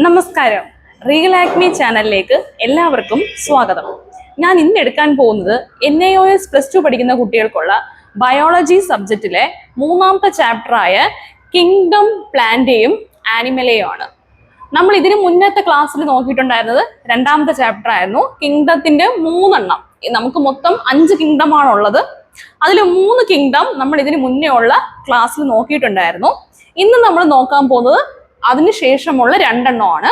നമസ്കാരം, real Acme ചാനലിലേക്ക് എല്ലാവർക്കും സ്വാഗതം. ഞാൻ ഇന്ന് എടുക്കാൻ പോകുന്നത് NIOS +2 പഠിക്കുന്ന കുട്ടികൾക്കുള്ള ബയോളജി സബ്ജക്റ്റിലെ മൂന്നാമത്തെ ചാപ്റ്ററായ കിങ്ഡം പ്ലാന്റേയും ആനിമലെയും ആണ്. നമ്മൾ ഇതിന് മുന്നത്തെ ക്ലാസ്സിൽ നോക്കിയിട്ടുണ്ടായിരുന്നത് രണ്ടാമത്തെ ചാപ്റ്റർ ആയിരുന്നു. കിങ്ഡത്തിന്റെ 3 എണ്ണം, നമുക്ക് മൊത്തം 5 കിങ്ഡം ആണുള്ളത്. അതിൽ 3 കിങ്ഡം നമ്മൾ ഇതിന് മുന്നേ ഉള്ള ക്ലാസ്സിൽ നോക്കിയിട്ടുണ്ടായിരുന്നു. ഇന്ന് നമ്മൾ നോക്കാൻ പോകുന്നത് അതിനുശേഷമുള്ള 2 എണ്ണമാണ്,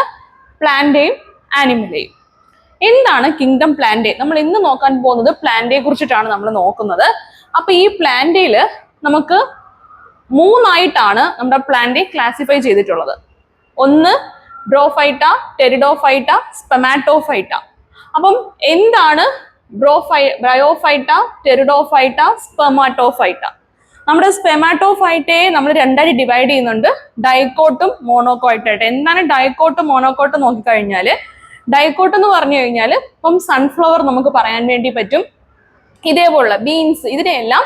പ്ലാന്റേയും ആനിമലെയും. എന്താണ് കിങ്ഡം പ്ലാന്റേ? നമ്മൾ ഇന്ന് നോക്കാൻ പോകുന്നത് പ്ലാന്റയെ കുറിച്ചിട്ടാണ് നമ്മൾ നോക്കുന്നത്. അപ്പൊ ഈ പ്ലാന്റയില് നമുക്ക് 3 ആയിട്ടാണ് നമ്മുടെ പ്ലാന്റേ ക്ലാസിഫൈ ചെയ്തിട്ടുള്ളത്. ഒന്ന് ബ്രോഫൈറ്റ, ടെറിഡോഫൈറ്റ, സ്പെമാറ്റോഫൈറ്റ. അപ്പം എന്താണ് ബ്രയോഫൈറ്റ, ടെറിഡോഫൈറ്റ, സ്പെമാറ്റോഫൈറ്റ? നമ്മുടെ സ്പെമാറ്റോഫൈറ്റയെ നമ്മൾ 2 ആയി ഡിവൈഡ് ചെയ്യുന്നുണ്ട്, ഡൈക്കോട്ടും മോണോക്കോട്ടായിട്ട്. എന്താണ് ഡൈക്കോട്ടും മോണോക്കോട്ടും നോക്കിക്കഴിഞ്ഞാൽ, ഡൈക്കോട്ട് എന്ന് പറഞ്ഞു കഴിഞ്ഞാൽ ഇപ്പം സൺഫ്ലവർ നമുക്ക് പറയാൻ വേണ്ടി പറ്റും, ഇതേപോലുള്ള ബീൻസ്, ഇതിനെയെല്ലാം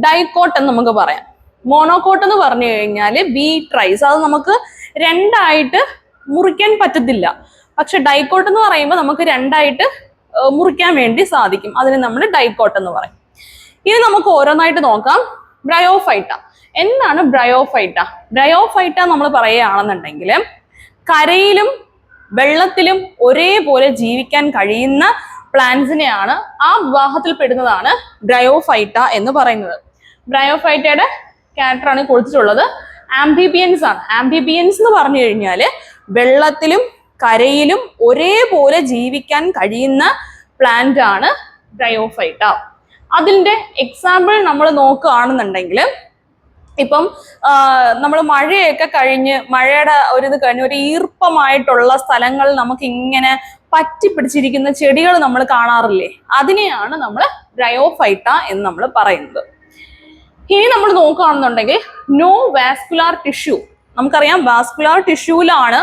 ഡൈക്കോട്ട് എന്ന് നമുക്ക് പറയാം. മോണോക്കോട്ട് എന്ന് പറഞ്ഞു കഴിഞ്ഞാൽ വീറ്റ് റൈസ്, അത് നമുക്ക് 2 ആയിട്ട് മുറിക്കാൻ പറ്റത്തില്ല. പക്ഷെ ഡൈക്കോട്ട് എന്ന് പറയുമ്പോൾ നമുക്ക് 2 ആയിട്ട് മുറിക്കാൻ വേണ്ടി സാധിക്കും, അതിന് നമ്മൾ ഡൈക്കോട്ട് എന്ന് പറയും. ഇനി നമുക്ക് ഓരോന്നായിട്ട് നോക്കാം. ബ്രയോഫൈറ്റ. എന്താണ് ബ്രയോഫൈറ്റ? ബ്രയോഫൈറ്റ നമ്മൾ പറയുകയാണെന്നുണ്ടെങ്കിൽ കരയിലും വെള്ളത്തിലും ഒരേപോലെ ജീവിക്കാൻ കഴിയുന്ന പ്ലാന്റ്സിനെയാണ്, ആ വിഭാഗത്തിൽ പെടുന്നതാണ് ബ്രയോഫൈറ്റ എന്ന് പറയുന്നത്. ബ്രയോഫൈറ്റയുടെ ക്യാരക്ടറാണ് കൊടുത്തിട്ടുള്ളത്, ആംഫിബിയൻസ് ആണ്. ആംഫിബിയൻസ് എന്ന് പറഞ്ഞു കഴിഞ്ഞാൽ വെള്ളത്തിലും കരയിലും ഒരേപോലെ ജീവിക്കാൻ കഴിയുന്ന പ്ലാന്റ് ആണ് ബ്രയോഫൈറ്റ. അതിൻ്റെ എക്സാമ്പിൾ നമ്മൾ നോക്കുകയാണെന്നുണ്ടെങ്കിൽ, ഇപ്പം നമ്മൾ മഴയൊക്കെ കഴിഞ്ഞ്, മഴയുടെ ഇത് കഴിഞ്ഞ് ഒരു ഈർപ്പമായിട്ടുള്ള സ്ഥലങ്ങളിൽ നമുക്ക് ഇങ്ങനെ പറ്റിപ്പിടിച്ചിരിക്കുന്ന ചെടികൾ നമ്മൾ കാണാറില്ലേ, അതിനെയാണ് നമ്മൾ ബ്രയോഫൈറ്റ എന്ന് നമ്മൾ പറയുന്നത്. ഇനി നമ്മൾ നോക്കുകയാണെന്നുണ്ടെങ്കിൽ നോ വാസ്കുലാർ ടിഷ്യൂ. നമുക്കറിയാം വാസ്കുലാർ ടിഷ്യൂവിലാണ്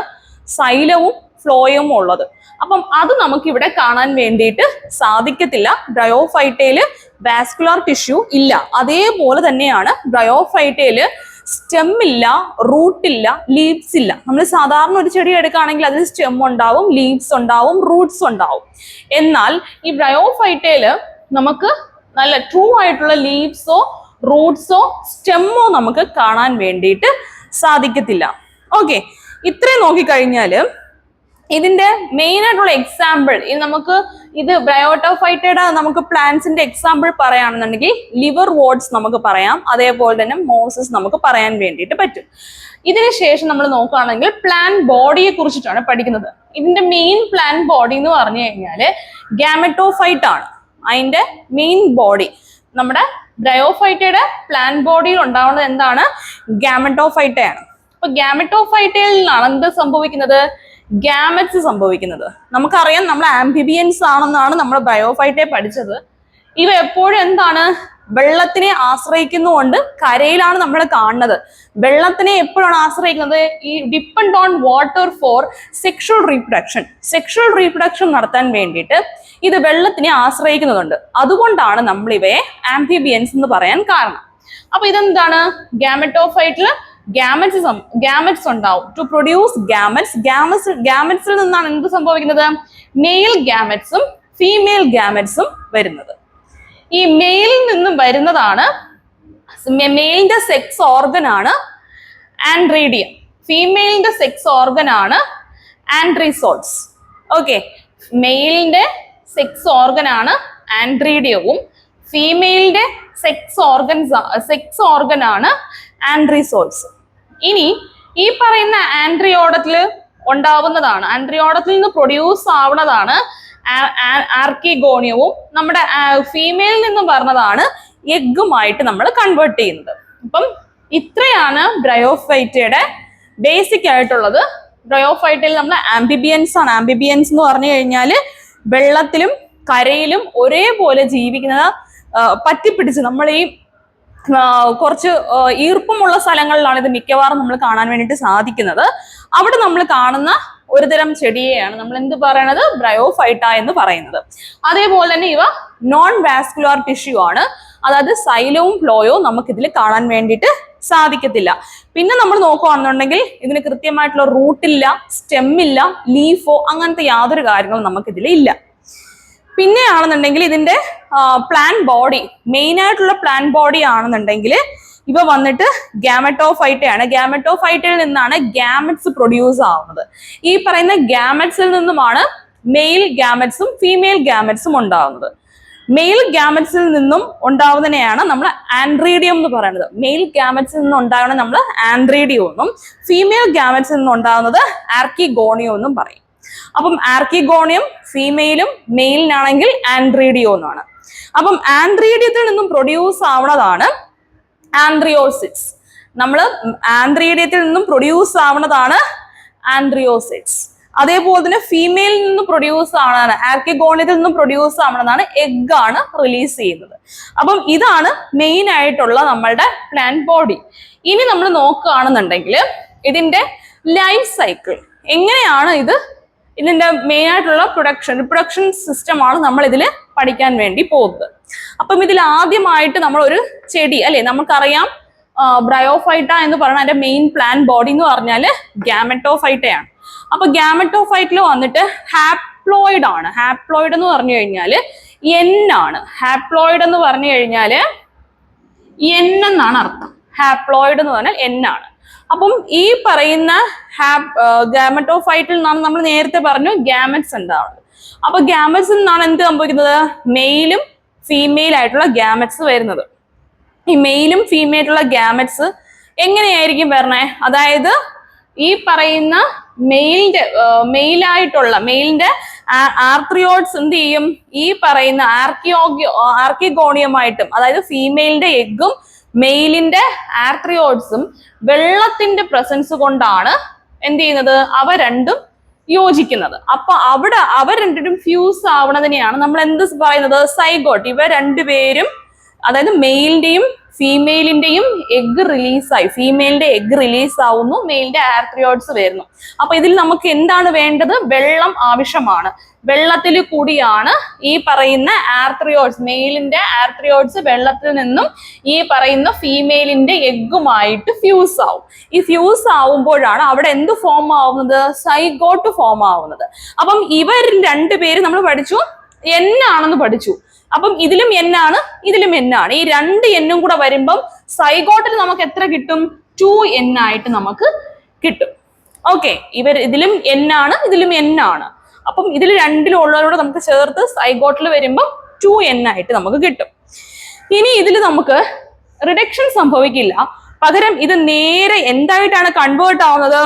സൈലവും ഫ്ലോയും ഉള്ളത്. അപ്പം അത് നമുക്കിവിടെ കാണാൻ വേണ്ടിയിട്ട് സാധിക്കത്തില്ല. ബ്രയോഫൈറ്റയിൽ വാസ്കുലാർ ടിഷ്യൂ ഇല്ല. അതേപോലെ തന്നെയാണ് ബ്രയോഫൈറ്റയിൽ സ്റ്റെം ഇല്ല, റൂട്ട് ഇല്ല, ലീവ്സ് ഇല്ല. നമ്മൾ സാധാരണ ഒരു ചെടി എടുക്കുകയാണെങ്കിൽ അതിൽ സ്റ്റെം ഉണ്ടാവും, ലീവ്സ് ഉണ്ടാവും, റൂട്ട്സ് ഉണ്ടാവും. എന്നാൽ ഈ ബ്രയോഫൈറ്റയിൽ നമുക്ക് നല്ല ട്രൂ ആയിട്ടുള്ള ലീവ്സോ റൂട്ട്സോ സ്റ്റെമ്മോ നമുക്ക് കാണാൻ വേണ്ടിയിട്ട് സാധിക്കത്തില്ല. ഓക്കെ, ഇത്രയും നോക്കിക്കഴിഞ്ഞാൽ ഇതിന്റെ മെയിൻ ആയിട്ടുള്ള എക്സാമ്പിൾ, ഇത് ബ്രയോട്ടോഫൈറ്റയുടെ നമുക്ക് പ്ലാന്റ്സിന്റെ എക്സാമ്പിൾ പറയുകയാണെന്നുണ്ടെങ്കിൽ ലിവർ വോർഡ്സ് നമുക്ക് പറയാം, അതേപോലെ തന്നെ മോസസ് നമുക്ക് പറയാൻ വേണ്ടിയിട്ട് പറ്റും. ഇതിന് ശേഷം നമ്മൾ നോക്കുകയാണെങ്കിൽ പ്ലാന്റ് ബോഡിയെ കുറിച്ചിട്ടാണ് പഠിക്കുന്നത്. ഇതിന്റെ മെയിൻ പ്ലാന്റ് ബോഡി എന്ന് പറഞ്ഞു കഴിഞ്ഞാൽ ഗാമറ്റോഫൈറ്റ് ആണ്. അതിന്റെ മെയിൻ ബോഡി നമ്മുടെ ബ്രയോഫൈറ്റയുടെ പ്ലാന്റ് ബോഡിയിൽ ഉണ്ടാവുന്നത് എന്താണ്? ഗാമറ്റോഫൈറ്റയാണ്. അപ്പൊ ഗാമറ്റോഫൈറ്റയിൽ നിന്നാണ് എന്ത് സംഭവിക്കുന്നത്? ഗാമറ്റ്സ് സംഭവിക്കുന്നത്. നമുക്കറിയാം നമ്മൾ ആംഫിബിയൻസ് ആണെന്നാണ് നമ്മൾ ബയോഫൈറ്റയെ പഠിച്ചത്. ഇവ എപ്പോഴും എന്താണ്? വെള്ളത്തിനെ ആശ്രയിക്കുന്നതുകൊണ്ട് കരയിലാണ് നമ്മൾ കാണുന്നത്. വെള്ളത്തിനെ എപ്പോഴാണ് ആശ്രയിക്കുന്നത്? ഈ depend on water for sexual reproduction. Sexual reproduction നടത്താൻ വേണ്ടിയിട്ട് ഇത് വെള്ളത്തിനെ ആശ്രയിക്കുന്നുണ്ട്. അതുകൊണ്ടാണ് നമ്മൾ ഇവയെ ആംഫിബിയൻസ് എന്ന് പറയാൻ കാരണം. അപ്പൊ ഇതെന്താണ്? ഗാമറ്റോഫൈറ്റില് ഗാമറ്റ്സ് ഉണ്ടാവും. ടു പ്രൊഡ്യൂസ് ഗാമറ്റ്സിൽ നിന്നാണ് എന്ത് സംഭവിക്കുന്നത്? മെയിൽ ഗാമറ്റ്സും ഫീമെയിൽ ഗാമറ്റ്സും വരുന്നത്. ഈ മെയിലിൽ നിന്നും വരുന്നതാണ്, മെയിലിന്റെ സെക്സ് ഓർഗൻ ആണ് ആൻഡ്രീഡിയം, ഫീമെയിലിന്റെ സെക്സ് ഓർഗൻ ആണ് ആൻഡ്രീസോൾസ്. ഓക്കെ, മെയിലിന്റെ സെക്സ് ഓർഗൻ ആണ് ആൻഡ്രീഡിയവും ഫീമെയിലിന്റെ സെക്സ് ഓർഗൻ ആണ് ആൻഡ്രീസോൾസ്. ഇനി ഈ പറയുന്ന ആൻഡ്രിയോഡത്തിൽ ഉണ്ടാവുന്നതാണ്, ആൻഡ്രിയോഡത്തിൽ നിന്ന് പ്രൊഡ്യൂസ് ആവുന്നതാണ് ആർക്കിഗോണിയവും നമ്മുടെ ഫീമെയിലിൽ നിന്നും പറഞ്ഞതാണ് എഗ്ഗുമായിട്ട് നമ്മൾ കൺവേർട്ട് ചെയ്യുന്നത്. അപ്പം ഇത്രയാണ് ബ്രയോഫൈറ്റയുടെ ബേസിക് ആയിട്ടുള്ളത്. ബ്രയോഫൈറ്റയിൽ നമ്മൾ ആംഫിബിയൻസ് ആണ്. ആംഫിബിയൻസ് എന്ന് പറഞ്ഞു കഴിഞ്ഞാൽ വെള്ളത്തിലും കരയിലും ഒരേപോലെ ജീവിക്കുന്നത്, പറ്റിപ്പിടിച്ച് നമ്മൾ ഈ കുറച്ച് ഈർപ്പമുള്ള സ്ഥലങ്ങളിലാണ് ഇത് മിക്കവാറും നമ്മൾ കാണാൻ വേണ്ടിയിട്ട് സാധിക്കുന്നത്. അവിടെ നമ്മൾ കാണുന്ന ഒരുതരം ചെടിയെയാണ് നമ്മൾ എന്ത് പറയണത്? ബ്രയോഫൈറ്റ എന്ന് പറയുന്നത്. അതേപോലെ തന്നെ ഇവ നോൺ വാസ്കുലാർ ടിഷ്യൂ ആണ്, അതായത് സൈലവും ഫ്ലോയോ നമുക്കിതിൽ കാണാൻ വേണ്ടിയിട്ട് സാധിക്കത്തില്ല. പിന്നെ നമ്മൾ നോക്കുകയാണെന്നുണ്ടെങ്കിൽ ഇതിന് കൃത്യമായിട്ടുള്ള റൂട്ടില്ല, സ്റ്റെമ്മില്ല, ലീഫോ അങ്ങനത്തെ യാതൊരു കാര്യങ്ങളും നമുക്കിതിൽ ഇല്ല. പിന്നെയാണെന്നുണ്ടെങ്കിൽ ഇതിന്റെ പ്ലാന്റ് ബോഡി, മെയിൻ ആയിട്ടുള്ള പ്ലാന്റ് ബോഡി ആണെന്നുണ്ടെങ്കിൽ ഇവ വന്നിട്ട് ഗാമറ്റോഫൈറ്റയാണ്. ഗാമറ്റോഫൈറ്റിൽ നിന്നാണ് ഗാമറ്റ്സ് പ്രൊഡ്യൂസ് ആവുന്നത്. ഈ പറയുന്ന ഗാമറ്റ്സിൽ നിന്നുമാണ് മെയിൽ ഗാമറ്റ്സും ഫീമെയിൽ ഗാമറ്റ്സും ഉണ്ടാവുന്നത്. മെയിൽ ഗാമറ്റ്സിൽ നിന്നും ഉണ്ടാവുന്നതിനെയാണ് നമ്മൾ ആൻഡ്രീഡിയം എന്ന് പറയുന്നത്. മെയിൽ ഗാമറ്റ്സിൽ നിന്നും ഉണ്ടാകുന്ന നമ്മൾ ആൻഡ്രീഡിയം എന്നും, ഫീമെയിൽ ഗാമറ്റ്സിൽ നിന്നും ഉണ്ടാകുന്നത് ആർക്കിഗോണിയം എന്നും പറയും. അപ്പം ആർക്കിഗോണിയം ഫീമെയിലും, മെയിലിനാണെങ്കിൽ ആൻഡ്രീഡിയോ എന്നാണ്. അപ്പം ആൻഡ്രീഡിയത്തിൽ നിന്നും പ്രൊഡ്യൂസ് ആവുന്നതാണ് ആൻഡ്രിയോസിറ്റ്സ്. നമ്മൾ ആൻഡ്രീഡിയത്തിൽ നിന്നും പ്രൊഡ്യൂസ് ആവുന്നതാണ് ആൻഡ്രിയോസിറ്റ്സ്. അതേപോലെ തന്നെ ഫീമെയിലിൽ നിന്നും പ്രൊഡ്യൂസ് ആവുന്നതാണ്, ആർക്കിഗോണിയത്തിൽ നിന്നും പ്രൊഡ്യൂസ് ആവുന്നതാണ് എഗ് ആണ് റിലീസ് ചെയ്യുന്നത്. അപ്പം ഇതാണ് മെയിൻ ആയിട്ടുള്ള നമ്മളുടെ പ്ലാന്റ് ബോഡി. ഇനി നമ്മൾ നോക്കുകയാണെന്നുണ്ടെങ്കിൽ ഇതിന്റെ ലൈഫ് സൈക്കിൾ എങ്ങനെയാണ്, ഇതിന്റെ മെയിൻ ആയിട്ടുള്ള റിപ്രൊഡക്ഷൻ സിസ്റ്റം ആണ് നമ്മൾ ഇതിൽ പഠിക്കാൻ വേണ്ടി പോകുന്നത്. അപ്പം ഇതിൽ ആദ്യമായിട്ട് നമ്മൾ ഒരു ചെടി അല്ലെ, നമുക്കറിയാം ബ്രയോഫൈറ്റ എന്ന് പറയുന്ന അതിന്റെ മെയിൻ പ്ലാന്റ് ബോഡി എന്ന് പറഞ്ഞാൽ ഗാമറ്റോഫൈറ്റയാണ്. അപ്പൊ ഗാമറ്റോഫൈറ്റിൽ വന്നിട്ട് ഹാപ്ലോയിഡ് ആണ്. ഹാപ്ലോയിഡ് എന്ന് പറഞ്ഞു കഴിഞ്ഞാല് എൻ ആണ്. ഹാപ്ലോയിഡ് എന്ന് പറഞ്ഞു കഴിഞ്ഞാല് എൻ എന്നാണ് അർത്ഥം. ഹാപ്ലോയിഡ് എന്ന് പറഞ്ഞാൽ എൻ ആണ്. അപ്പം ഈ പറയുന്ന ഗാമറ്റോഫൈറ്റിൽ നിന്നാണ് നമ്മൾ നേരത്തെ പറഞ്ഞു ഗാമറ്റ്സ് ഉണ്ടാവുന്നത്. അപ്പൊ ഗാമറ്റ്സിൽ നിന്നാണ് എന്ത് സംഭവിക്കുന്നത്, മെയിലും ഫീമെയിൽ ആയിട്ടുള്ള ഗാമറ്റ്സ് വരുന്നത്. ഈ മെയിലും ഫീമെയിൽ ആയിട്ടുള്ള ഗാമറ്റ്സ് എങ്ങനെയായിരിക്കും വരണേ, അതായത് ഈ പറയുന്ന മെയിലിന്റെ ആർത്രിയോഡ്സ് എന്ത് ചെയ്യും, ഈ പറയുന്ന ആർക്കിഗോണിയമായിട്ടും, അതായത് ഫീമെയിലിന്റെ എഗ്ഗും മെയിലിന്റെ ആർത്രിയോഡ്സും വെള്ളത്തിന്റെ പ്രസൻസ് കൊണ്ടാണ് എന്ത് ചെയ്യുന്നത്, അവ രണ്ടും യോജിക്കുന്നത്. അപ്പൊ അവിടെ അവർ രണ്ടും ഫ്യൂസ് ആവണതിനെയാണ് നമ്മൾ എന്ത് പറയുന്നത്, സൈഗോട്ട്. ഇവ രണ്ടുപേരും, അതായത് മെയിലിന്റെയും ഫീമെയിലിന്റെയും എഗ് റിലീസായി, ഫീമെയിലിന്റെ എഗ് റിലീസ് ആവുന്നു, മെയിലിന്റെ ആർത്രിയോഡ്സ് വരുന്നു. അപ്പൊ ഇതിൽ നമുക്ക് എന്താണ് വേണ്ടത്, വെള്ളം ആവശ്യമാണ്. വെള്ളത്തിൽ കൂടിയാണ് ഈ പറയുന്ന ആർത്രിയോഡ്സ്, മെയിലിന്റെ ആർത്രിയോഡ്സ് വെള്ളത്തിൽ നിന്നും ഈ പറയുന്ന ഫീമെയിലിന്റെ എഗ്ഗുമായിട്ട് ഫ്യൂസ് ആവും. ഈ ഫ്യൂസ് ആവുമ്പോഴാണ് അവിടെ എന്ത് ഫോം ആവുന്നത്, സൈഗോട്ട് ഫോം ആവുന്നത്. അപ്പം ഇവർ രണ്ടുപേരും നമ്മൾ പഠിച്ചു എൻ ആണെന്ന് പഠിച്ചു. അപ്പം ഇതിലും എൻ ആണ്, ഇതിലും എൻ ആണ്. ഈ രണ്ട് എന്നും കൂടെ വരുമ്പം സൈഗോട്ടിൽ നമുക്ക് എത്ര കിട്ടും, 2n ആയിട്ട് നമുക്ക് കിട്ടും. ഓക്കെ, ഇതിലും എൻ ആണ്, ഇതിലും എൻ ആണ്. അപ്പം ഇതിൽ രണ്ടിലും ഉള്ളവരോട് നമുക്ക് ചേർത്ത് സൈഗോട്ടിൽ വരുമ്പോൾ 2n ആയിട്ട് നമുക്ക് കിട്ടും. ഇനി ഇതിൽ നമുക്ക് റിഡക്ഷൻ സംഭവിക്കില്ല, പകരം ഇത് നേരെ എന്തായിട്ടാണ് കൺവേർട്ട് ആവുന്നത്,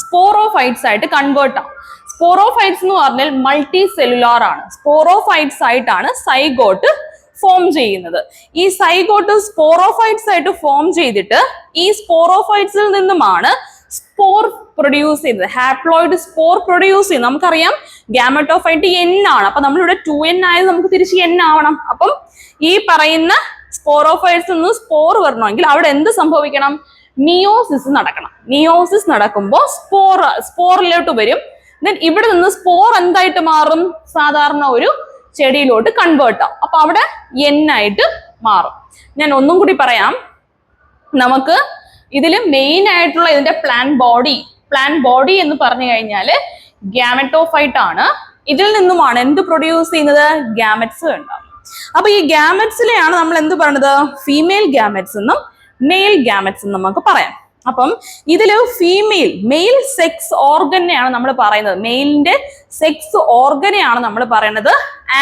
സ്പോറോഫൈറ്റ്സ് ആയിട്ട് കൺവേർട്ട് ആവും. സ്പോറോഫൈറ്റ്സ് എന്ന് പറഞ്ഞാൽ മൾട്ടി സെല്ലുലാർ ആണ്. സ്പോറോഫൈറ്റ്സ് ആയിട്ടാണ് സൈഗോട്ട് ഫോം ചെയ്യുന്നത്. ഈ സൈഗോട്ട് സ്പോറോഫൈറ്റ്സ് ആയിട്ട് ഫോം ചെയ്തിട്ട് ഈ സ്പോറോഫൈറ്റ്സിൽ നിന്നുമാണ് സ്പോർ പ്രൊഡ്യൂസ് ചെയ്യുന്നത്. ഹാപ്ലോയിഡ് സ്പോർ പ്രൊഡ്യൂസ് ചെയ്യുന്നത്. നമുക്കറിയാം ഗാമറ്റോഫൈറ്റ് എൻ ആണ്. അപ്പൊ നമ്മളിവിടെ 2n ആയത് നമുക്ക് തിരിച്ച് n ആവണം. അപ്പം ഈ പറയുന്ന സ്പോറോഫൈറ്റ്സിൽ നിന്ന് സ്പോർ വരണമെങ്കിൽ അവിടെ എന്ത് സംഭവിക്കണം, മിയോസിസ് നടക്കണം. മിയോസിസ് നടക്കുമ്പോൾ സ്പോറിലോട്ട് വരും. ദെൻ ഇവിടെ നിന്ന് സ്പോർ എന്തായിട്ട് മാറും, സാധാരണ ഒരു ചെടിയിലോട്ട് കൺവേർട്ട് ആവും. അപ്പൊ അവിടെ n ആയിട്ട് മാറും. ഞാൻ ഒന്നും കൂടി പറയാം, നമുക്ക് ഇതിൽ മെയിൻ ആയിട്ടുള്ള ഇതിന്റെ പ്ലാന്റ് ബോഡി എന്ന് പറഞ്ഞു കഴിഞ്ഞാൽ ഗാമറ്റോഫൈറ്റ് ആണ്. ഇതിൽ നിന്നുമാണ് എന്ത് പ്രൊഡ്യൂസ് ചെയ്യുന്നത്, ഗാമറ്റ്സ് ഉണ്ടാവും. അപ്പൊ ഈ ഗാമറ്റ്സിലെയാണ് നമ്മൾ എന്ത് പറയുന്നത്, ഫീമെയിൽ ഗാമറ്റ്സ് എന്നും മെയിൽ ഗാമറ്റ്സ് എന്നും നമുക്ക് പറയാം. അപ്പം ഇതില് മെയിൽ സെക്സ് ഓർഗനെയാണ് നമ്മൾ പറയുന്നത്. മെയിലിന്റെ സെക്സ് ഓർഗനെയാണ് നമ്മൾ പറയുന്നത്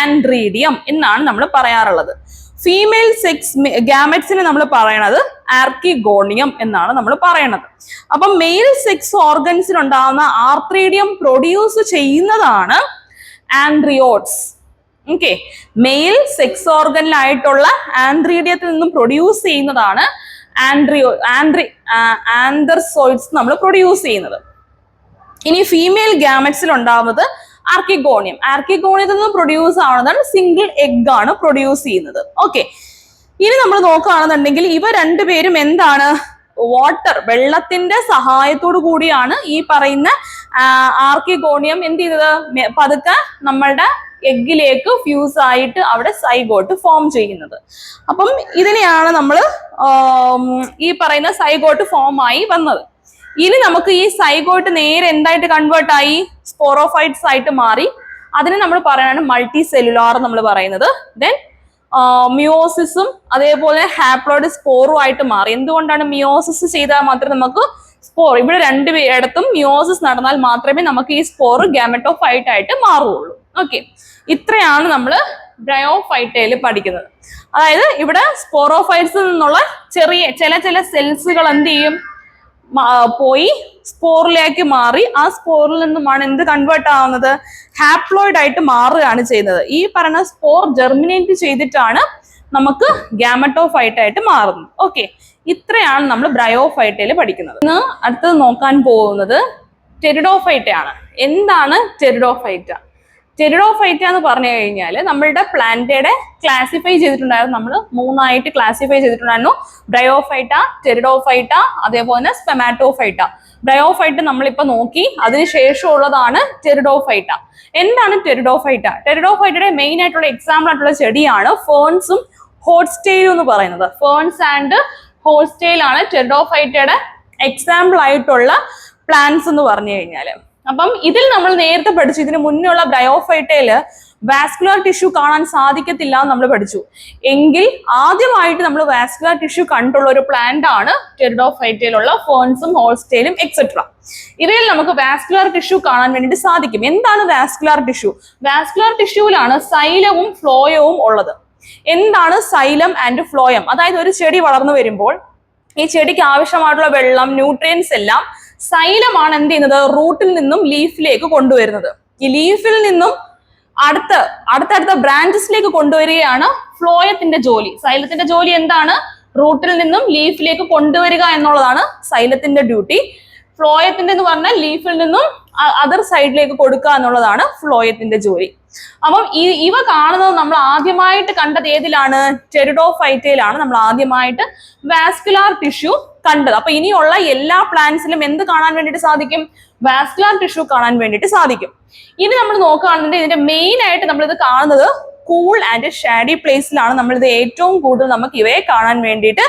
ആൻഡ്രീഡിയം എന്നാണ് നമ്മൾ പറയാറുള്ളത്. ഫീമെയിൽ സെക്സ് ഗാമറ്റ്സിനെ നമ്മൾ പറയണത് ആർക്കിഗോണിയം എന്നാണ് നമ്മൾ പറയണത്. അപ്പം മെയിൽ സെക്സ് ഓർഗൻസിൽ ഉണ്ടാകുന്ന ആർത്രീഡിയം പ്രൊഡ്യൂസ് ചെയ്യുന്നതാണ് ആൻഡ്രിയോഡ്സ്. ഓക്കെ, മെയിൽ സെക്സ് ഓർഗനിലായിട്ടുള്ള ആൻഡ്രീഡിയത്തിൽ നിന്നും പ്രൊഡ്യൂസ് ചെയ്യുന്നതാണ് ആന്തർസോയിഡ്സ് നമ്മൾ പ്രൊഡ്യൂസ് ചെയ്യുന്നത്. ഇനി ഫീമെയിൽ ഗാമറ്റ്സിൽ ഉണ്ടാവുന്നത് ആർക്കിഗോണിയത്തിൽ നിന്ന് പ്രൊഡ്യൂസ് ആവുന്നതാണ് സിംഗിൾ എഗ് ആണ് പ്രൊഡ്യൂസ് ചെയ്യുന്നത്. ഓക്കെ, ഇനി നമ്മൾ നോക്കുകയാണെന്നുണ്ടെങ്കിൽ ഇവ രണ്ടുപേരും എന്താണ്, വെള്ളത്തിന്റെ സഹായത്തോടു കൂടിയാണ് ഈ പറയുന്ന ആർക്കിഗോണിയം എന്ത് ചെയ്തത്, പതുക്കെ നമ്മളുടെ എഗ്ഗിലേക്ക് ഫ്യൂസ് ആയിട്ട് അവിടെ സൈഗോട്ട് ഫോം ചെയ്യുന്നത്. അപ്പം ഇതിനെയാണ് നമ്മൾ ഈ പറയുന്ന സൈഗോട്ട് ഫോം ആയി വന്നത്. ഇനി നമുക്ക് ഈ സൈഗോട്ട് നേരെ എന്തായിട്ട് കൺവേർട്ട് ആയി? സ്പോറോഫൈറ്റ്സ് ആയിട്ട് മാറി. അതിന് നമ്മൾ പറയാനാണ് മൾട്ടി സെല്ലുലാർ നമ്മൾ പറയുന്നത്. ദെൻ മിയോസിസും അതേപോലെ ഹാപ്ലോയിഡ് സ്പോറും ആയിട്ട് മാറി. എന്തുകൊണ്ടാണ്? മിയോസിസ് ചെയ്താൽ മാത്രമേ നമുക്ക് സ്പോർ, ഇവിടെ രണ്ടിടത്തും മിയോസിസ് നടന്നാൽ മാത്രമേ നമുക്ക് ഈ സ്പോർ ഗാമറ്റോഫൈറ്റ് ആയിട്ട് മാറുള്ളൂ. ഓക്കെ, ഇത്രയാണ് നമ്മൾ ബ്രയോഫൈറ്റയിൽ പഠിക്കുന്നത്. അതായത് ഇവിടെ സ്പോറോഫൈറ്റ്സിൽ നിന്നുള്ള ചില സെൽസുകൾ എന്ത് ചെയ്യും? പോയി സ്പോറിലേക്ക് മാറി. ആ സ്പോറിൽ നിന്നുമാണ് എന്ത് കൺവേർട്ട് ആവുന്നത്? ഹാപ്ലോയിഡ് ആയിട്ട് മാറുകയാണ് ചെയ്യുന്നത്. ഈ പറയുന്ന സ്പോർ ജെർമിനേറ്റ് ചെയ്തിട്ടാണ് നമുക്ക് ഗാമറ്റോഫൈറ്റ് ആയിട്ട് മാറുന്നത്. ഓക്കെ, ഇത്രയാണ് നമ്മൾ ബ്രയോഫൈറ്റയിൽ പഠിക്കുന്നത്. ഇന്ന് അടുത്തത് നോക്കാൻ പോകുന്നത് ടെരിഡോഫൈറ്റ ആണ്. എന്താണ് ടെരിഡോഫൈറ്റ? ടെരിഡോഫൈറ്റ എന്ന് പറഞ്ഞു കഴിഞ്ഞാൽ നമ്മളുടെ പ്ലാന്റയുടെ ക്ലാസിഫൈ ചെയ്തിട്ടുണ്ടായിരുന്നു. നമ്മൾ 3 ക്ലാസിഫൈ ചെയ്തിട്ടുണ്ടായിരുന്നു: ബ്രയോഫൈറ്റ, ടെരിഡോഫൈറ്റ, അതേപോലെ തന്നെ സ്പെമാറ്റോഫൈറ്റ. ബ്രയോഫൈറ്റ നമ്മളിപ്പോ നോക്കി, അതിനുശേഷമുള്ളതാണ് ടെരിഡോഫൈറ്റ. എന്താണ് ടെരിഡോഫൈറ്റ? ടെരിഡോഫൈറ്റയുടെ മെയിൻ ആയിട്ടുള്ള എക്സാമ്പിൾ ആയിട്ടുള്ള ചെടിയാണ് ഫേൺസും ഹോട്ട്സ്റ്റെയിലും എന്ന് പറയുന്നത്. ഫേൺസ് ആൻഡ് ഹോട്ട്സ്റ്റെയിൽ ആണ് ടെരിഡോഫൈറ്റയുടെ എക്സാമ്പിൾ ആയിട്ടുള്ള പ്ലാന്റ്സ് എന്ന് പറഞ്ഞു കഴിഞ്ഞാൽ. അപ്പം ഇതിൽ നമ്മൾ നേരത്തെ പഠിച്ചു, ഇതിന് മുന്നേ ഉള്ള ബ്രയോഫൈറ്റയില് വാസ്കുലർ ടിഷ്യൂ കാണാൻ സാധിക്കത്തില്ല എന്ന് നമ്മൾ പഠിച്ചു. എങ്കിൽ ആദ്യമായിട്ട് നമ്മൾ വാസ്കുലർ ടിഷ്യൂ കണ്ടുള്ള ഒരു പ്ലാന്റ് ആണ് ടെരിഡോഫൈറ്റയിലുള്ള ഫേൺസും ഹോൾസ്റ്റെയിലും എക്സെട്ര. ഇവയിൽ നമുക്ക് വാസ്കുലർ ടിഷ്യൂ കാണാൻ വേണ്ടിയിട്ട് സാധിക്കും. എന്താണ് വാസ്കുലർ ടിഷ്യൂ? വാസ്കുലർ ടിഷ്യൂവിലാണ് സൈലവും ഫ്ലോയവും ഉള്ളത്. എന്താണ് സൈലം ആൻഡ് ഫ്ലോയം? അതായത് ഒരു ചെടി വളർന്നു വരുമ്പോൾ ഈ ചെടിക്ക് ആവശ്യമായിട്ടുള്ള വെള്ളം, ന്യൂട്രിയൻസ് എല്ലാം സൈലമാണ് എന്ത് ചെയ്യുന്നത്? റൂട്ടിൽ നിന്നും ലീഫിലേക്ക് കൊണ്ടുവരുന്നത്. ഈ ലീഫിൽ നിന്നും അടുത്തടുത്ത ബ്രാഞ്ചസിലേക്ക് കൊണ്ടുവരികയാണ് ഫ്ലോയത്തിന്റെ ജോലി. സൈലത്തിന്റെ ജോലി എന്താണ്? റൂട്ടിൽ നിന്നും ലീഫിലേക്ക് കൊണ്ടുവരിക എന്നുള്ളതാണ് സൈലത്തിന്റെ ഡ്യൂട്ടി. ഫ്ലോയത്തിന്റെ എന്ന് പറഞ്ഞാൽ ലീഫിൽ നിന്നും അതർ സൈഡിലേക്ക് കൊടുക്കുക എന്നുള്ളതാണ് ഫ്ലോയത്തിന്റെ ജോലി. അപ്പം ഇവ കാണുന്നത് നമ്മൾ ആദ്യമായിട്ട് കണ്ടത് ഏതിലാണ്? ടെരിഡോഫൈറ്റയിലാണ് നമ്മൾ ആദ്യമായിട്ട് വാസ്കുലാർ ടിഷ്യൂ കണ്ടത്. അപ്പൊ ഇനിയുള്ള എല്ലാ പ്ലാന്റ്സിലും എന്ത് കാണാൻ വേണ്ടിയിട്ട് സാധിക്കും? വാസ്കുലാർ ടിഷ്യൂ കാണാൻ വേണ്ടിയിട്ട് സാധിക്കും. ഇനി നമ്മൾ നോക്കുകയാണെന്നുണ്ടെങ്കിൽ ഇതിന്റെ മെയിൻ ആയിട്ട് നമ്മളിത് കാണുന്നത് കൂൾ ആൻഡ് ഷാഡി പ്ലേസിലാണ് നമ്മളിത് ഏറ്റവും കൂടുതൽ നമുക്ക് ഇവയെ കാണാൻ വേണ്ടിയിട്ട്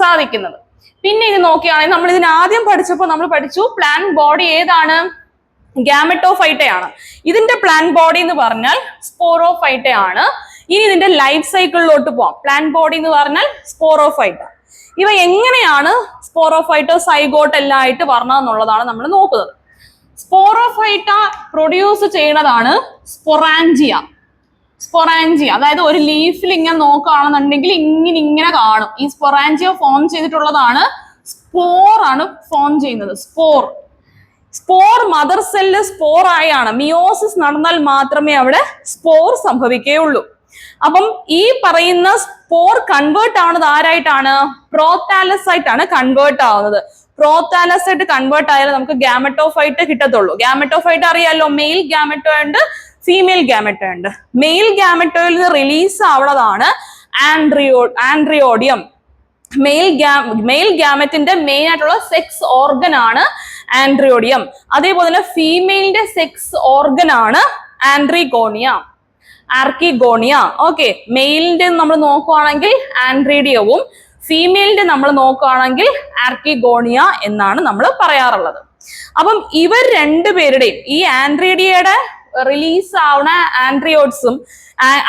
സാധിക്കുന്നത്. പിന്നെ ഇത് നോക്കുകയാണെങ്കിൽ നമ്മൾ ഇതിന് ആദ്യം പഠിച്ചപ്പോൾ നമ്മൾ പഠിച്ചു പ്ലാന്റ് ബോഡി ഏതാണ്? ഗാമറ്റോഫൈറ്റയാണ്. ഇതിന്റെ പ്ലാന്റ് ബോഡി എന്ന് പറഞ്ഞാൽ സ്പോറോഫൈറ്റയാണ്. ഇനി ഇതിന്റെ ലൈഫ് സൈക്കിളിലോട്ട് പോവാം. പ്ലാന്റ് ബോഡി എന്ന് പറഞ്ഞാൽ സ്പോറോഫൈറ്റ. ഇവ എങ്ങനെയാണ് സ്പോറോഫൈറ്റോ സൈഗോട്ട് എല്ലാം ആയിട്ട് പറഞ്ഞതെന്നുള്ളതാണ് നമ്മൾ നോക്കുന്നത്. സ്പോറോഫൈറ്റ പ്രൊഡ്യൂസ് ചെയ്യുന്നതാണ് സ്പൊറാഞ്ചിയ. അതായത് ഒരു ലീഫിൽ ഇങ്ങനെ നോക്കുകയാണെന്നുണ്ടെങ്കിൽ ഇങ്ങനെ കാണും. ഈ സ്പൊറാഞ്ചിയ ഫോം ചെയ്തിട്ടുള്ളതാണ്. സ്പോർ ആണ് ഫോം ചെയ്യുന്നത്. സ്പോർ മദർ സെല്ല് സ്പോർ ആയാണ്. മിയോസിസ് നടന്നാൽ മാത്രമേ അവിടെ സ്പോർ സംഭവിക്കുകയുള്ളൂ. അപ്പം ഈ പറയുന്ന സ്പോർ കൺവേർട്ട് ആവുന്നത് ആരായിട്ടാണ്? പ്രോതാലസ് ആയിട്ടാണ് കൺവേർട്ട് ആവുന്നത്. പ്രോതാലസ് ആയിട്ട് കൺവേർട്ട് ആയാലും നമുക്ക് ഗാമറ്റോഫൈറ്റ് കിട്ടത്തുള്ളൂ. ഗാമറ്റോഫൈറ്റ് അറിയാലോ, മെയിൽ ഗാമറ്റോ ഉണ്ട്, ഫീമെയിൽ ഗാമറ്റോ ഉണ്ട്. മെയിൽ ഗാമറ്റോയിൽ നിന്ന് റിലീസ് ആവുന്നതാണ് ആൻഡ്രിയോഡിയം. മെയിൽ ഗാമറ്റിന്റെ മെയിൻ ആയിട്ടുള്ള സെക്സ് ഓർഗൻ ആണ് ആൻഡ്രിയോഡിയം. അതേപോലെ തന്നെ ഫീമെയിലിന്റെ സെക്സ് ഓർഗൻ ആണ് ആർക്കിഗോണിയ. ഓക്കെ, മെയിലിന്റെ നമ്മൾ നോക്കുകയാണെങ്കിൽ ആൻഡ്രീഡിയവും ഫീമെയിലിന്റെ നമ്മൾ നോക്കുകയാണെങ്കിൽ ആർക്കിഗോണിയ എന്നാണ് നമ്മൾ പറയാറുള്ളത്. അപ്പം ഇവർ രണ്ടുപേരുടെയും ഈ ആൻഡ്രീഡിയയുടെ റിലീസ് ആവുന്ന ആൻഡ്രിയോഡ്സും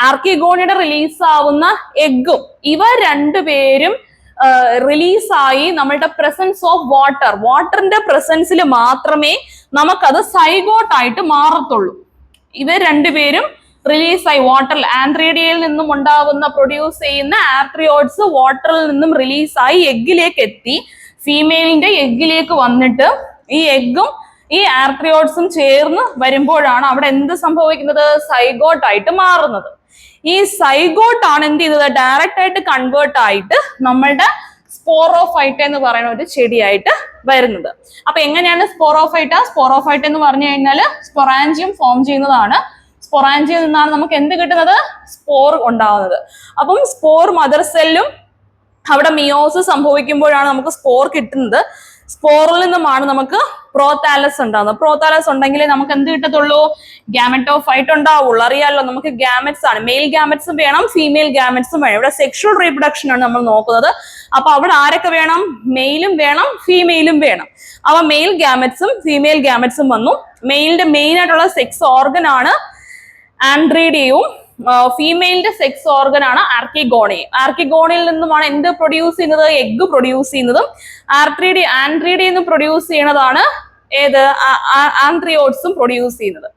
ആർക്കിഗോണിയുടെ റിലീസ് ആവുന്ന എഗ്ഗും ഇവ രണ്ടുപേരും റിലീസായി നമ്മളുടെ പ്രസൻസ് ഓഫ് വാട്ടറിന്റെ പ്രസൻസിൽ മാത്രമേ നമുക്കത് സൈഗോട്ടായിട്ട് മാറത്തുള്ളൂ. ഇവ രണ്ടുപേരും റിലീസായി വാട്ടറിൽ ആൻഡ്രീഡിയയിൽ നിന്നും ഉണ്ടാവുന്ന പ്രൊഡ്യൂസ് ചെയ്യുന്ന ആർട്രിയോഡ്സ് വാട്ടറിൽ നിന്നും റിലീസായി എഗ്ഗിലേക്ക് എത്തി. ഫീമെയിലിന്റെ എഗ്ഗിലേക്ക് വന്നിട്ട് ഈ എഗ്ഗും ഈ ആർട്രിയോഡ്സും ചേർന്ന് വരുമ്പോഴാണ് അവിടെ എന്ത് സംഭവിക്കുന്നത്? സൈഗോട്ടായിട്ട് മാറുന്നത്. ഈ സൈഗോട്ട് ആണ് എന്ത് ചെയ്തത്? ഡയറക്റ്റ് ആയിട്ട് കൺവേർട്ട് ആയിട്ട് നമ്മളുടെ സ്പോറോഫൈറ്റ എന്ന് പറയുന്ന ഒരു ചെടിയായിട്ട് വരുന്നത്. അപ്പൊ എങ്ങനെയാണ് സ്പോറോഫൈറ്റ എന്ന് പറഞ്ഞു കഴിഞ്ഞാൽ സ്പൊറാഞ്ചിയം ഫോം ചെയ്യുന്നതാണ്. സ്പൊറാഞ്ചിയിൽ നിന്നാണ് നമുക്ക് എന്ത് കിട്ടുന്നത്? സ്പോർ ഉണ്ടാവുന്നത്. അപ്പം സ്പോർ മദർ സെല്ലും അവിടെ മിയോസിസ് സംഭവിക്കുമ്പോഴാണ് നമുക്ക് സ്പോർ കിട്ടുന്നത്. സ്പോറിൽ നിന്നുമാണ് നമുക്ക് പ്രോതാലസ് ഉണ്ടാകുന്നത്. പ്രോതാലസ് ഉണ്ടെങ്കിലേ നമുക്ക് എന്ത് കിട്ടത്തുള്ളൂ? ഗാമറ്റോഫൈറ്റ് ഉണ്ടാവുള്ളൂ. അറിയാലോ, നമുക്ക് ഗാമറ്റ്സ് ആണ്, മെയിൽ ഗാമറ്റ്സും വേണം, ഫീമെയിൽ ഗാമറ്റ്സും വേണം. ഇവിടെ സെക്ഷുവൽ റീപ്രൊഡക്ഷൻ ആണ് നമ്മൾ നോക്കുന്നത്. അപ്പൊ അവിടെ ആരൊക്കെ വേണം? മെയിലും വേണം, ഫീമെയിലും വേണം. അവ മെയിൽ ഗാമറ്റ്സും ഫീമെയിൽ ഗാമറ്റ്സും വന്നു. മെയിലിന്റെ മെയിൻ ആയിട്ടുള്ള സെക്സ് ഓർഗൻ ആണ് ആൻഡ്രീഡിയവും, ഫീമെയിലിന്റെ സെക്സ് ഓർഗൻ ആണ് ആർക്കിഗോണിയം. ആർക്കിഗോണിയിൽ നിന്നുമാണ് എന്ത് പ്രൊഡ്യൂസ് ചെയ്യുന്നത്? എഗ് പ്രൊഡ്യൂസ് ചെയ്യുന്നതും. ആൻഡ്രീഡിയിൽ നിന്ന് പ്രൊഡ്യൂസ് ചെയ്യുന്നതാണ് ഏത്? ആന്ത്രിയോട്സും പ്രൊഡ്യൂസ് ചെയ്യുന്നത്.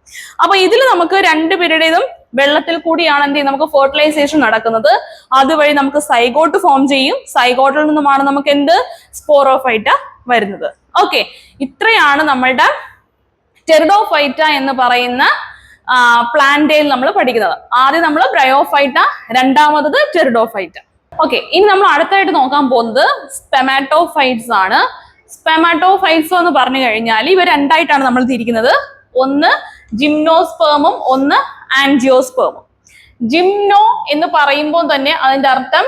അപ്പൊ ഇതിൽ നമുക്ക് രണ്ടുപേരുടേതും വെള്ളത്തിൽ കൂടിയാണ് എന്ത് ചെയ്യും? നമുക്ക് ഫെർട്ടിലൈസേഷൻ നടക്കുന്നത്. അതുവഴി നമുക്ക് സൈഗോട്ട് ഫോം ചെയ്യും. സൈഗോട്ടിൽ നിന്നുമാണ് നമുക്ക് എന്ത്? സ്പോറോഫൈറ്റ വരുന്നത്. ഓക്കെ, ഇത്രയാണ് നമ്മളുടെ ടെറിഡോഫൈറ്റ എന്ന് പറയുന്ന പ്ലാന്റയിൽ നമ്മൾ പഠിക്കുന്നത്. ആദ്യം നമ്മൾ ബ്രയോഫൈറ്റ, രണ്ടാമത് ടെറിഡോഫൈറ്റ. ഓക്കെ, ഇനി നമ്മൾ അടുത്തായിട്ട് നോക്കാൻ പോകുന്നത് സ്പെമാറ്റോഫൈറ്റ്സ് ആണ്. സ്പെമാറ്റോഫൈറ്റ്സ് എന്ന് പറഞ്ഞു കഴിഞ്ഞാൽ ഇവ രണ്ടായിട്ടാണ് നമ്മൾ തിരിക്കുന്നത്. ഒന്ന് ജിംനോസ്പേമും ഒന്ന് ആൻജിയോസ്പേമും. ജിംനോ എന്ന് പറയുമ്പോൾ തന്നെ അതിന്റെ അർത്ഥം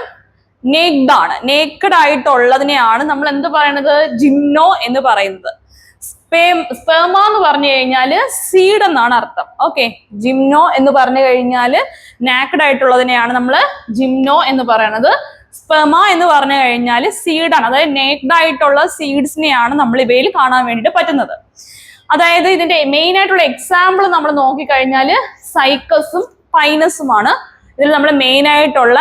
നേക്ഡ് ആണ്. നേക്കഡ് ആയിട്ടുള്ളതിനെയാണ് നമ്മൾ എന്ത് പറയുന്നത്? ജിംനോ എന്ന് പറയുന്നത്. സ്പെർമ എന്ന് പറഞ്ഞു കഴിഞ്ഞാല് സീഡ് എന്നാണ് അർത്ഥം. ഓക്കെ, ജിംനോ എന്ന് പറഞ്ഞു കഴിഞ്ഞാല് നാക്കഡ് ആയിട്ടുള്ളതിനെയാണ് നമ്മൾ ജിംനോ എന്ന് പറയുന്നത്. സ്പെർമ എന്ന് പറഞ്ഞു കഴിഞ്ഞാൽ സീഡാണ്, അതായത് നേക്ഡ് ആയിട്ടുള്ള സീഡ്സിനെയാണ് നമ്മൾ ഇവയിൽ കാണാൻ വേണ്ടിയിട്ട് പറ്റുന്നത്. അതായത് ഇതിന്റെ മെയിൻ ആയിട്ടുള്ള എക്സാമ്പിൾ നമ്മൾ നോക്കിക്കഴിഞ്ഞാല് സൈക്കസും പൈനസുമാണ്. ഇതിൽ നമ്മൾ മെയിൻ ആയിട്ടുള്ള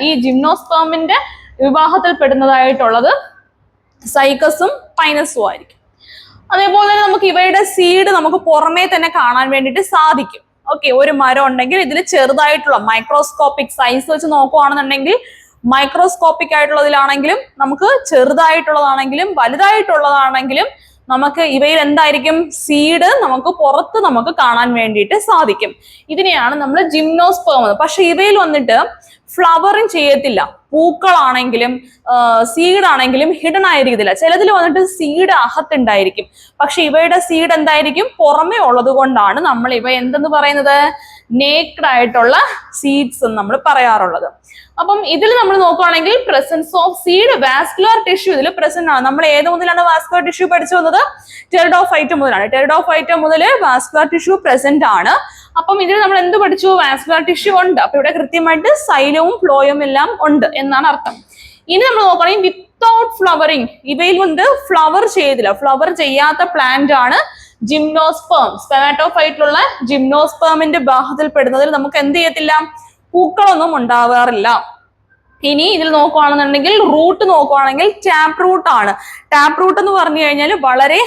ഈ ജിംനോസ്പെർമിന്റെ വിവാഹത്തിൽ പെടുന്നതായിട്ടുള്ളത് സൈക്കസും പൈനസും ആയിരിക്കും. അതേപോലെ തന്നെ നമുക്ക് ഇവയുടെ സീഡ് നമുക്ക് പുറമേ തന്നെ കാണാൻ വേണ്ടിയിട്ട് സാധിക്കും. ഓക്കെ, ഒരു മരം ഉണ്ടെങ്കിൽ ഇതിൽ ചെറുതായിട്ടുള്ള മൈക്രോസ്കോപ്പിക് സൈസ് വെച്ച് നോക്കുകയാണെന്നുണ്ടെങ്കിൽ മൈക്രോസ്കോപ്പിക് ആയിട്ടുള്ളതിലാണെങ്കിലും നമുക്ക് ചെറുതായിട്ടുള്ളതാണെങ്കിലും വലുതായിട്ടുള്ളതാണെങ്കിലും നമുക്ക് ഇവയിൽ എന്തായിരിക്കും? സീഡ് നമുക്ക് പുറത്ത് നമുക്ക് കാണാൻ വേണ്ടിയിട്ട് സാധിക്കും. ഇതിനെയാണ് നമ്മൾ ജിംനോസ്പേം. പക്ഷെ ഇവയിൽ വന്നിട്ട് ഫ്ലവറിങ് ചെയ്യത്തില്ല. പൂക്കളാണെങ്കിലും സീഡ് ആണെങ്കിലും ഹിഡൻ ആയിരിക്കത്തില്ല. ചിലതിൽ വന്നിട്ട് സീഡ് അകത്തുണ്ടായിരിക്കും. പക്ഷെ ഇവയുടെ സീഡ് എന്തായിരിക്കും? പുറമേ ഉള്ളത് കൊണ്ടാണ് നമ്മൾ ഇവ എന്തെന്ന് പറയുന്നത്? നേക്ഡ് ആയിട്ടുള്ള സീഡ്സ് എന്ന് നമ്മൾ പറയാറുള്ളത്. അപ്പം ഇതിൽ നമ്മൾ നോക്കുകയാണെങ്കിൽ presence of seed, vascular tissue ഇതിൽ പ്രസന്റ് ആണ്. നമ്മൾ ഏത് മുതലാണ് വാസ്കുലർ ടിഷ്യൂ പഠിച്ചു വന്നത്? ടെറിഡോഫൈറ്റ മുതലാണ്. ടെറിഡോഫൈറ്റ മുതൽ വാസ്കുലർ ടിഷ്യൂ പ്രസന്റ് ആണ്. അപ്പം ഇതിൽ നമ്മൾ എന്ത് പഠിച്ചു? വാസ്കുലർ ടിഷ്യൂ ഉണ്ട്. അപ്പൊ ഇവിടെ കൃത്യമായിട്ട് സൈലവും ഫ്ലോയും എല്ലാം ഉണ്ട് എന്നാണ് അർത്ഥം. ഇനി നമ്മൾ നോക്കുകയാണെങ്കിൽ വിത്തൗട്ട് ഫ്ലവറിങ്, ഇവയിൽ കൊണ്ട് ഫ്ലവർ ചെയ്തില്ല. ഫ്ലവർ ചെയ്യാത്ത പ്ലാന്റ് ആണ് ജിംനോസ്പേം. സ്പെമാറ്റോഫൈറ്റിലുള്ള ജിംനോസ്പേമിന്റെ വിഭാഗത്തിൽ പെടുന്നതിൽ നമുക്ക് എന്ത് ചെയ്യത്തില്ല? പൂക്കളൊന്നും ഉണ്ടാവാറില്ല. ഇനി ഇതിൽ നോക്കുകയാണെന്നുണ്ടെങ്കിൽ റൂട്ട് നോക്കുകയാണെങ്കിൽ ടാപ്പ് റൂട്ട് ആണ്. ടാപ്പ് റൂട്ട് എന്ന് പറഞ്ഞു കഴിഞ്ഞാൽ വളരെ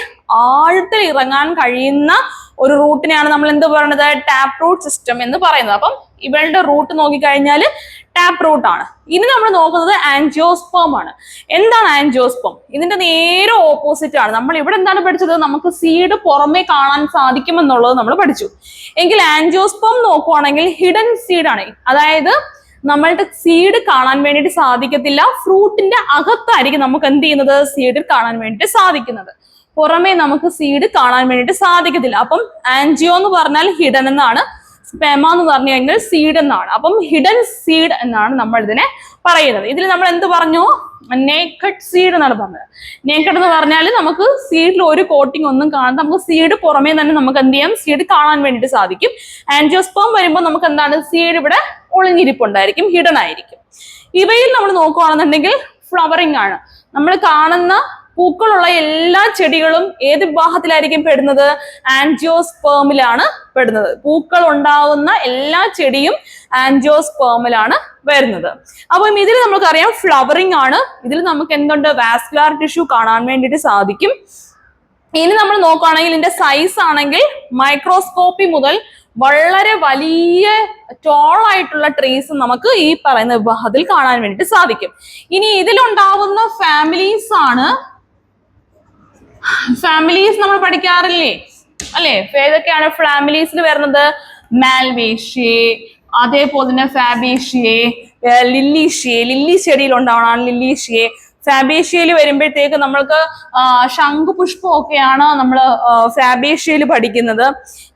ആഴത്തിൽ ഇറങ്ങാൻ കഴിയുന്ന ഒരു റൂട്ടിനെയാണ് നമ്മൾ എന്ത് പറയുന്നത്? ടാപ്പ് റൂട്ട് സിസ്റ്റം എന്ന് പറയുന്നത്. അപ്പം ഇവളുടെ റൂട്ട് നോക്കിക്കഴിഞ്ഞാൽ ടാപ്പ് റൂട്ട് ആണ്. ഇനി നമ്മൾ നോക്കുന്നത് ആൻജിയോസ്പേം ആണ്. എന്താണ് ആൻജിയോസ്പേം? ഇതിന്റെ നേരെ ഓപ്പോസിറ്റ് ആണ്. നമ്മൾ ഇവിടെ എന്താണ് പഠിച്ചത്? നമുക്ക് സീഡ് പുറമേ കാണാൻ സാധിക്കുമെന്നുള്ളത് നമ്മൾ പഠിച്ചു. എങ്കിൽ ആൻജിയോസ്പേം നോക്കുവാണെങ്കിൽ ഹിഡൻ സീഡ് ആണ്. അതായത് നമ്മളുടെ സീഡ് കാണാൻ വേണ്ടിയിട്ട് സാധിക്കത്തില്ല. ഫ്രൂട്ടിന്റെ അകത്തായിരിക്കും നമുക്ക് എന്ത് ചെയ്യുന്നത്? സീഡ് കാണാൻ വേണ്ടിയിട്ട് സാധിക്കുന്നത്. പുറമേ നമുക്ക് സീഡ് കാണാൻ വേണ്ടിയിട്ട് സാധിക്കത്തില്ല. അപ്പം ആൻജിയോ എന്ന് പറഞ്ഞാൽ ഹിഡൻ എന്നാണ്, സ്പെമ എന്ന് പറഞ്ഞു കഴിഞ്ഞാൽ സീഡ് എന്നാണ്. അപ്പം ഹിഡൻ സീഡ് എന്നാണ് നമ്മൾ ഇതിനെ പറയുന്നത്. ഇതിൽ നമ്മൾ എന്ത് പറഞ്ഞു? നേക്കഡ് സീഡ് എന്നാണ് പറഞ്ഞത്. നേക്കഡ് എന്ന് പറഞ്ഞാൽ നമുക്ക് സീഡിൽ ഒരു കോട്ടിംഗ് ഒന്നും കാണാതെ നമുക്ക് സീഡ് പുറമേ തന്നെ നമുക്ക് എന്ത് ചെയ്യാം? സീഡ് കാണാൻ വേണ്ടിയിട്ട് സാധിക്കും. ആൻജിയോസ്പേം വരുമ്പോൾ നമുക്ക് എന്താണ്? സീഡ് ഇവിടെ ഒളിഞ്ഞിരിപ്പുണ്ടായിരിക്കും, ഹിഡൻ ആയിരിക്കും. ഇവയിൽ നമ്മൾ നോക്കുകയാണെന്നുണ്ടെങ്കിൽ ഫ്ലവറിംഗ് ആണ്. നമ്മൾ കാണുന്ന പൂക്കളുള്ള എല്ലാ ചെടികളും ഏത് വിഭാഗത്തിലായിരിക്കും പെടുന്നത്? ആൻജിയോസ്പേമിലാണ് പെടുന്നത്. പൂക്കൾ ഉണ്ടാവുന്ന എല്ലാ ചെടിയും ആൻജിയോസ്പേമിലാണ് വരുന്നത്. അപ്പം ഇതിൽ നമുക്കറിയാം ഫ്ലവറിംഗ് ആണ്. ഇതിൽ നമുക്ക് എന്തുണ്ട്? വാസ്കുലർ ടിഷ്യൂ കാണാൻ വേണ്ടിയിട്ട് സാധിക്കും. ഇനി നമ്മൾ നോക്കുകയാണെങ്കിൽ ഇതിന്റെ സൈസ് ആണെങ്കിൽ മൈക്രോസ്കോപ്പി മുതൽ വളരെ വലിയ ടോളായിട്ടുള്ള ട്രീസ് നമുക്ക് ഈ പറയുന്ന വിഭാഗത്തിൽ കാണാൻ വേണ്ടിയിട്ട് സാധിക്കും. ഇനി ഇതിലുണ്ടാവുന്ന ഫാമിലീസ് ആണ്, ഫാമിലീസ് നമ്മൾ പഠിക്കാറില്ലേ അല്ലെ? ഏതൊക്കെയാണ് ഫാമിലീസിൽ വരുന്നത്? മാൽവേഷ്യെ, അതേപോലെ തന്നെ ഫാബേഷ്യെ, ലില്ലീഷ്യെ. ലില്ലി ചെടിയിൽ ഉണ്ടാവണം ലില്ലീഷ്യെ. ഫാബേഷ്യയിൽ വരുമ്പോഴത്തേക്ക് നമ്മൾക്ക് ശംഖുപുഷ്പം ഒക്കെയാണ് നമ്മൾ ഫാബേഷ്യയിൽ പഠിക്കുന്നത്.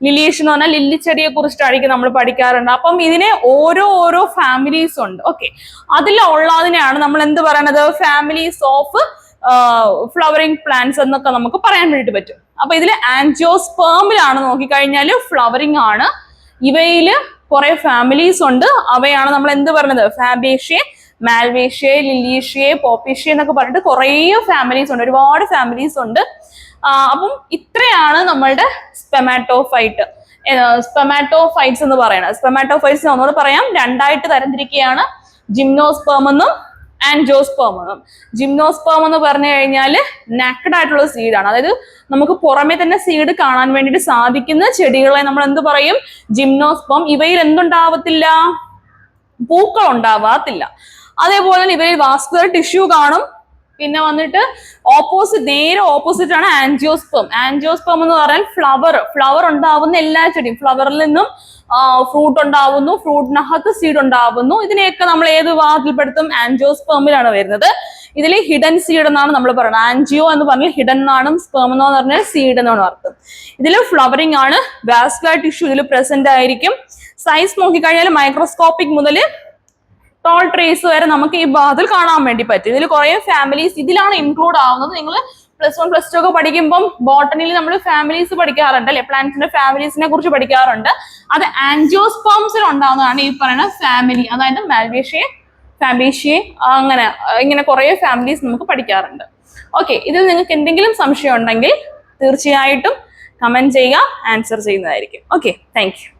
ലില്ലീഷ് എന്ന് പറഞ്ഞാൽ ലില്ലി ചെടിയെ കുറിച്ചിട്ടായിരിക്കും നമ്മൾ പഠിക്കാറുണ്ട്. അപ്പം ഇതിന് ഓരോ ഫാമിലീസ് ഉണ്ട്. ഓക്കെ, അതിലുള്ളതിനെയാണ് നമ്മൾ എന്ത് പറയണത്? ഫാമിലീസ് ഓഫ് ഫ്ലവറിങ് പ്ലാന്റ്സ് എന്നൊക്കെ നമുക്ക് പറയാൻ വേണ്ടിയിട്ട് പറ്റും. അപ്പൊ ഇതിൽ ആൻജിയോസ്പേമിലാണ് നോക്കിക്കഴിഞ്ഞാൽ ഫ്ലവറിങ് ആണ്. ഇവയില് കുറെ ഫാമിലീസ് ഉണ്ട്. അവയാണ് നമ്മൾ എന്ത് പറഞ്ഞത്, ഫാബേഷ്യേ, മാൽവേഷ്യേ, ലില്ലീഷ്യേ, പോപ്പീഷ്യേ എന്നൊക്കെ പറഞ്ഞിട്ട് കുറേ ഫാമിലീസ് ഉണ്ട്, ഒരുപാട് ഫാമിലീസ് ഉണ്ട്. അപ്പം ഇത്രയാണ് നമ്മളുടെ സ്പെമാറ്റോഫൈറ്റ്. സ്പെമാറ്റോഫൈറ്റ്സ് എന്ന് പറയുന്നത്. സ്പെമാറ്റോഫൈറ്റ്സ് ഒന്നുകൂടെ പറയാം, രണ്ടായിട്ട് തരംതിരിക്കുകയാണ്, ജിംനോസ്പേം എന്നും ആൻജിയോസ്പേം എന്നും. ജിംനോസ്പേം എന്ന് പറഞ്ഞു കഴിഞ്ഞാൽ നാക്കഡ് ആയിട്ടുള്ള സീഡാണ്. അതായത് നമുക്ക് പുറമെ തന്നെ സീഡ് കാണാൻ വേണ്ടിയിട്ട് സാധിക്കുന്ന ചെടികളെ നമ്മൾ എന്ത് പറയും, ജിംനോസ്പേം. ഇവയിൽ എന്തുണ്ടാവത്തില്ല, പൂക്കൾ ഉണ്ടാവാത്തില്ല. അതേപോലെ തന്നെ ഇവയിൽ വാസ്കുലർ ടിഷ്യൂ കാണും. പിന്നെ വന്നിട്ട് നേരെ ഓപ്പോസിറ്റ് ആണ് ആൻജിയോസ്പേം. ആൻജിയോസ്പേം എന്ന് പറഞ്ഞാൽ ഫ്ലവർ ഉണ്ടാവുന്ന എല്ലാ ചെടിയും, ഫ്ലവറിൽ നിന്നും ഫ്രൂട്ട് ഉണ്ടാവുന്നു, ഫ്രൂട്ടിനകത്ത് സീഡ് ഉണ്ടാവുന്നു. ഇതിനെയൊക്കെ നമ്മൾ ഏത് വിഭാഗത്തിൽപ്പെടുത്തും, ആൻജിയോസ്പേമിലാണ് വരുന്നത്. ഇതിൽ ഹിഡൻ സീഡ് എന്നാണ് നമ്മൾ പറയുന്നത്. ആൻജിയോ എന്ന് പറഞ്ഞാൽ ഹിഡൻ എന്നാണ്, സ്പേം എന്ന് പറഞ്ഞാൽ സീഡ് എന്നാണ് അർത്ഥം. ഇതിൽ ഫ്ലവറിംഗ് ആണ്, വാസ്കുലർ ടിഷ്യൂ ഇതിൽ പ്രസന്റ് ആയിരിക്കും. സൈസ് നോക്കിക്കഴിഞ്ഞാൽ മൈക്രോസ്കോപ്പിക് മുതൽ ടോൾ ട്രേസ് വരെ നമുക്ക് ഈ ഭാഗത്തിൽ കാണാൻ വേണ്ടി പറ്റും. ഇതിൽ കുറെ ഫാമിലീസ് ഇതിലാണ് ഇൻക്ലൂഡ് ആവുന്നത്. നിങ്ങൾ +1 +2 ഒക്കെ പഠിക്കുമ്പം ബോട്ടണിയിൽ നമ്മൾ ഫാമിലീസ് പഠിക്കാറുണ്ട് അല്ലെ, പ്ലാന്റ്സിന്റെ ഫാമിലീസിനെ കുറിച്ച് പഠിക്കാറുണ്ട്. അത് ആൻജിയോസ്പേംസിൽ ഉണ്ടാവുന്നതാണ് ഈ പറയുന്ന ഫാമിലി. അതായത് മാൽവേഷ്യേ, ഫാബേഷ്യേ, ഇങ്ങനെ കുറെ ഫാമിലീസ് നമുക്ക് പഠിക്കാറുണ്ട്. ഓക്കെ, ഇതിൽ നിങ്ങൾക്ക് എന്തെങ്കിലും സംശയം ഉണ്ടെങ്കിൽ തീർച്ചയായിട്ടും കമന്റ് ചെയ്യുക, ആൻസർ ചെയ്യുന്നതായിരിക്കും. Okay, thank you.